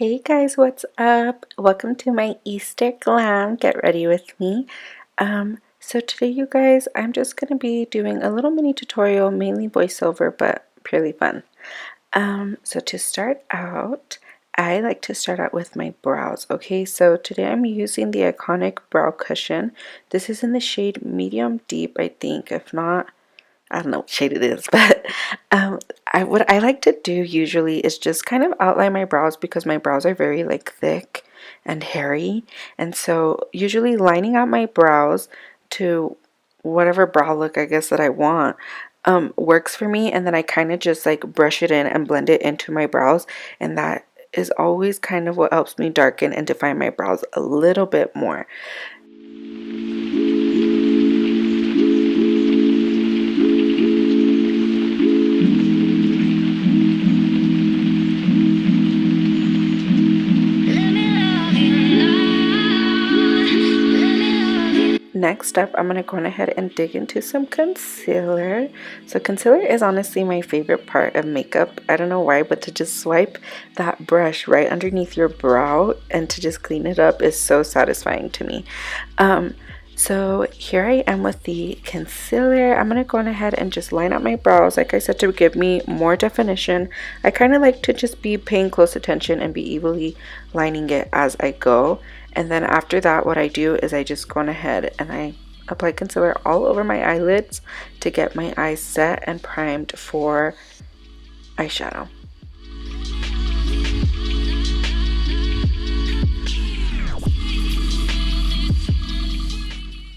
Hey guys, what's up? Welcome to my Easter glam. Get ready with me. So today you guys, I'm just going to be doing a little mini tutorial, mainly voiceover, but purely fun. So to start out, I like to start out with my brows. Okay, so today I'm using the iconic brow cushion. This is in the shade medium deep, I think. If not, I don't know what shade it is, but what I like to do usually is just kind of outline my brows because my brows are very like thick and hairy, and so usually lining out my brows to whatever brow look I guess that I want works for me, and then I kind of just like brush it in and blend it into my brows, and that is always kind of what helps me darken and define my brows a little bit more. Next up, I'm going to go ahead and dig into some concealer. So concealer is honestly my favorite part of makeup. I don't know why, but to just swipe that brush right underneath your brow and to just clean it up is so satisfying to me. So here I am with the concealer. I'm going to go ahead and just line up my brows, like I said, to give me more definition. I kind of like to just be paying close attention and be evenly lining it as I go. And then after that, what I do is I just go ahead and I apply concealer all over my eyelids to get my eyes set and primed for eyeshadow.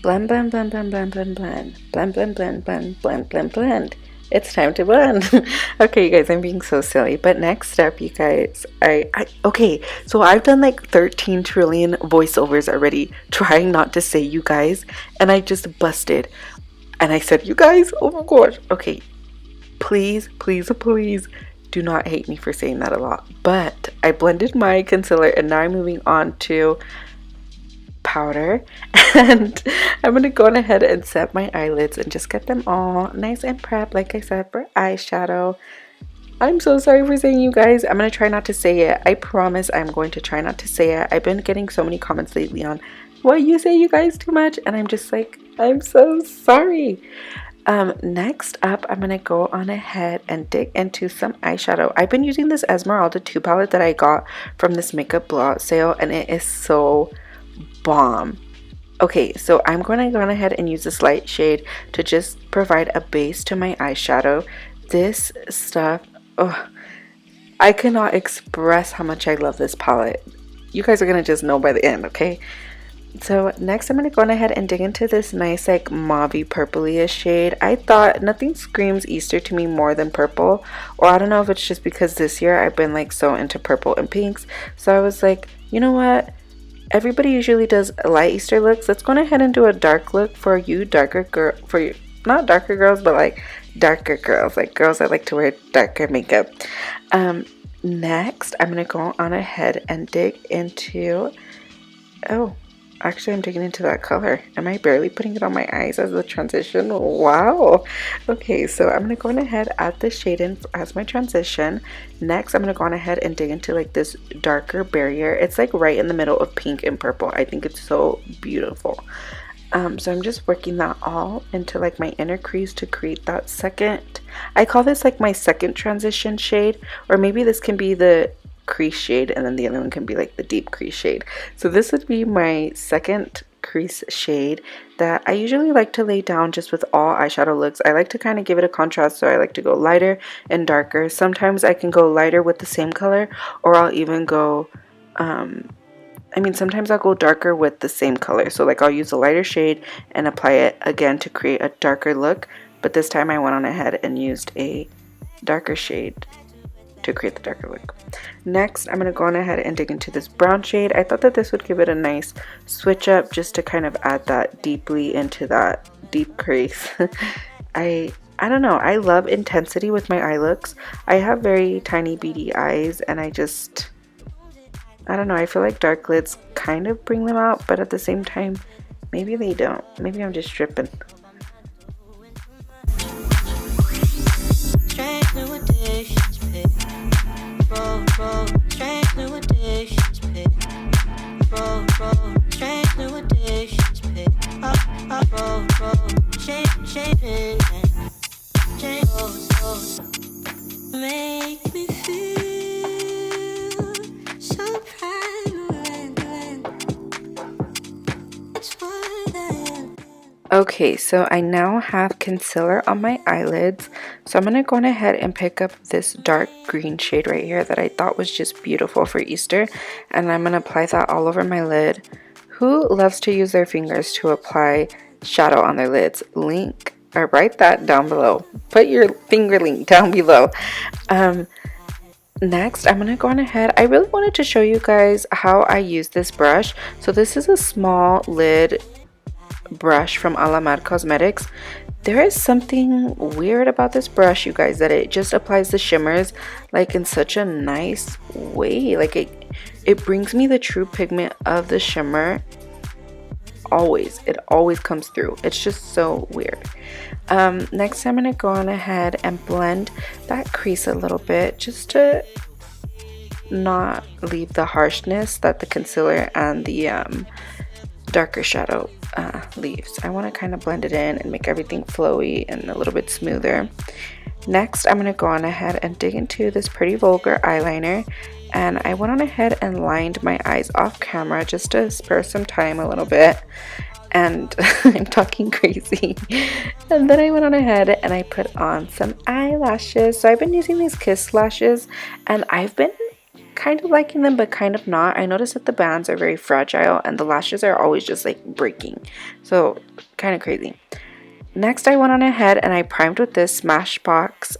Blend, blend, blend, blend, blend, blend, blend, blend, blend, blend, blend, blend, blend, blend. It's time to blend. Okay, you guys, I'm being so silly. But next up, you guys, okay, so I've done like 13 trillion voiceovers already, trying not to say you guys, and I just busted. And I said, you guys, oh my gosh. Okay, please, please, please do not hate me for saying that a lot. But I blended my concealer, and now I'm moving on to powder, and I'm gonna go ahead and set my eyelids and just get them all nice and prepped, like I said, for eyeshadow. I'm so sorry for saying you guys. I'm gonna try not to say it. I promise I'm going to try not to say it. I've been getting so many comments lately on, well, you say you guys too much, and I'm just like, I'm so sorry. Next up, I'm gonna go on ahead and dig into some eyeshadow. I've been using this Esmeralda 2 palette that I got from this makeup blowout sale, and it is so bomb. Okay, so I'm going to go ahead and use this light shade to just provide a base to my eyeshadow. This stuff, oh, I cannot express how much I love this palette. You guys are going to just know by the end, okay? So next I'm going to go ahead and dig into this nice like mauvey purpley-ish shade. I thought nothing screams Easter to me more than purple, or I don't know if it's just because this year I've been like so into purple and pinks. So I was like, you know what? Everybody usually does light Easter looks. Let's go ahead and do a dark look for you darker girl, for you, not darker girls, but like darker girls, like girls that like to wear darker makeup. Next, I'm gonna go on ahead and dig into, oh, actually I'm digging into that color. Am I barely putting it on my eyes as the transition? Wow. Okay, so I'm gonna go on ahead, add this shade in as my transition. Next, I'm gonna go on ahead and dig into like this darker barrier. It's like right in the middle of pink and purple. I think it's so beautiful. So I'm just working that all into like my inner crease to create that second, I call this like my second transition shade, or maybe this can be the crease shade and then the other one can be like the deep crease shade. So this would be my second crease shade that I usually like to lay down just with all eyeshadow looks. I like to kind of give it a contrast, so I like to go lighter and darker. Sometimes I can go lighter with the same color, or I'll even go sometimes I'll go darker with the same color. So like I'll use a lighter shade and apply it again to create a darker look, but this time I went on ahead and used a darker shade to create the darker look. Next, I'm going to go on ahead and dig into this brown shade. I thought that this would give it a nice switch up just to kind of add that deeply into that deep crease. I don't know, I love intensity with my eye looks. I have very tiny beady eyes, and I don't know, I feel like dark lids kind of bring them out, but at the same time, maybe they don't. Maybe I'm just tripping. Strange new additions, roll, strange new additions. Okay, so I now have concealer on my eyelids. So I'm going to go on ahead and pick up this dark green shade right here that I thought was just beautiful for Easter. And I'm going to apply that all over my lid. Who loves to use their fingers to apply shadow on their lids? Link, or write that down below. Put your finger link down below. Next, I'm going to go on ahead. I really wanted to show you guys how I use this brush. So this is a small lid brush from Alamad Cosmetics. There is something weird about this brush, you guys, that it just applies the shimmers like in such a nice way. Like it brings me the true pigment of the shimmer. Always, it always comes through. It's just so weird. Next, I'm gonna go on ahead and blend that crease a little bit, just to not leave the harshness that the concealer and the darker shadow leaves. I want to kind of blend it in and make everything flowy and a little bit smoother. Next, I'm going to go on ahead and dig into this Pretty Vulgar eyeliner, and I went on ahead and lined my eyes off camera just to spare some time a little bit. And I'm talking crazy. And then I went on ahead and I put on some eyelashes. So I've been using these Kiss lashes, and I've been kind of liking them but kind of not. I noticed that the bands are very fragile and the lashes are always just like breaking, so kind of crazy. Next, I went on ahead and I primed with this Smashbox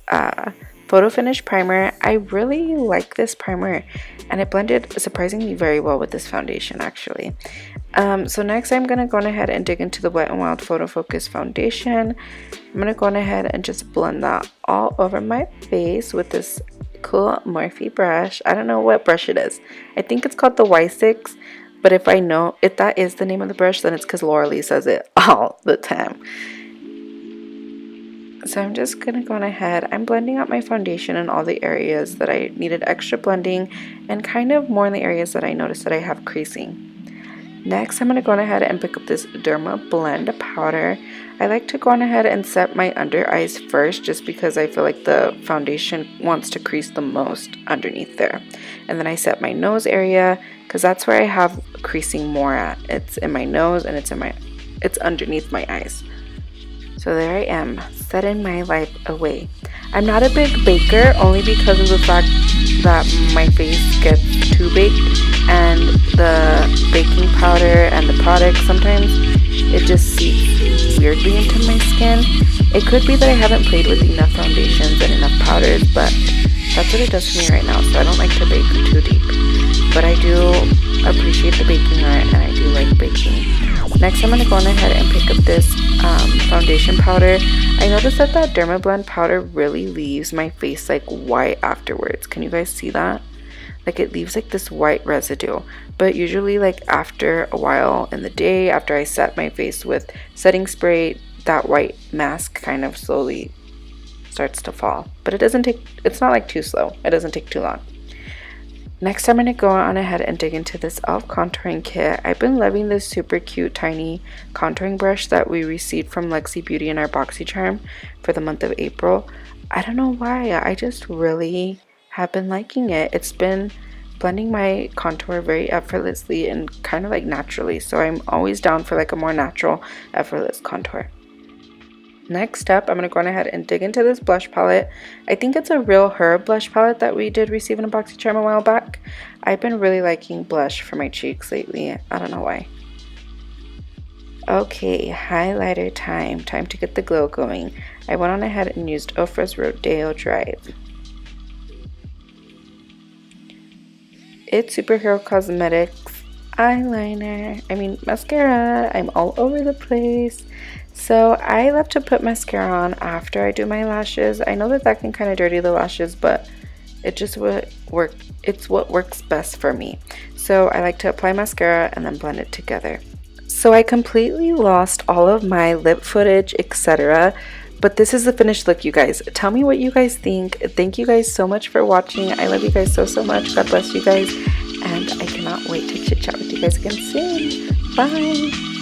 photo finish primer. I really like this primer and it blended surprisingly very well with this foundation actually. So next I'm gonna go on ahead and dig into the Wet n Wild Photo Focus foundation. I'm gonna go on ahead and just blend that all over my face with this cool Morphe brush. I don't know what brush it is. I think it's called the Y6, but if that is the name of the brush, then it's because Laura Lee says it all the time. So I'm just gonna go on ahead. I'm blending out my foundation in all the areas that I needed extra blending, and kind of more in the areas that I noticed that I have creasing. Next, I'm going to go on ahead and pick up this Derma Blend powder. I like to go on ahead and set my under eyes first, just because I feel like the foundation wants to crease the most underneath there. And then I set my nose area, because that's where I have creasing more at. It's in my nose and it's underneath my eyes. So there I am, setting my life away. I'm not a big baker, only because of the fact that my face gets too baked, and the baking powder and the product, sometimes it just seeps weirdly into my skin. It could be that I haven't played with enough foundations and enough powders, but that's what it does for me right now, so I don't like to bake too deep. But I do appreciate the baking art, and I do like baking. Next, I'm going to go on ahead and pick up this foundation powder. I noticed that Derma Blend powder really leaves my face like white afterwards. Can you guys see that? Like it leaves like this white residue. But usually like after a while in the day, after I set my face with setting spray, that white mask kind of slowly starts to fall. But it's not like too slow. It doesn't take too long. Next, I'm going to go on ahead and dig into this e.l.f. contouring kit. I've been loving this super cute tiny contouring brush that we received from Lexi Beauty in our BoxyCharm for the month of April. I don't know why, I just really have been liking it. It's been blending my contour very effortlessly and kind of like naturally, so I'm always down for like a more natural, effortless contour. Next up, I'm going to go on ahead and dig into this blush palette. I think it's a Real Her blush palette that we did receive in a BoxyCharm a while back. I've been really liking blush for my cheeks lately. I don't know why. Okay, highlighter time. Time to get the glow going. I went on ahead and used Ofra's Rodeo Drive. It's Superhero Cosmetics mascara. I'm all over the place. So I love to put mascara on after I do my lashes. I know that can kind of dirty the lashes, but it's what works best for me. So I like to apply mascara and then blend it together. So I completely lost all of my lip footage, etc. But this is the finished look, you guys. Tell me what you guys think. Thank you guys so much for watching. I love you guys so much. God bless you guys. And I cannot wait to chit chat with you guys again soon. Bye.